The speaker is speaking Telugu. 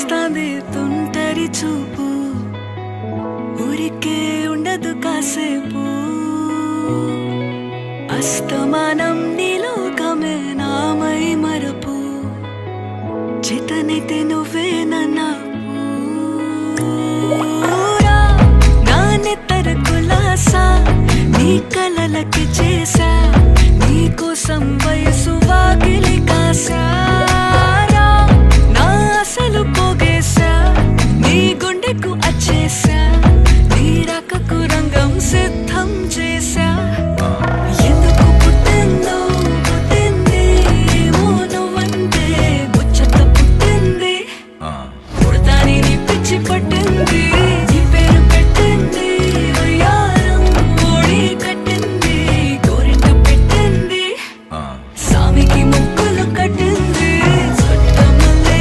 వస్తాంది తుంటరి చూపు, ఊరికే ఉండదు కాసేపు. అస్తమానం నీలోకమే నామై మరపు, చేతనైతే నువ్వే నన్నూరా. నానెత్తర కులాసా నీ కలలకి చేసా, నీ కోసం వయసు వాకిలి కాసా.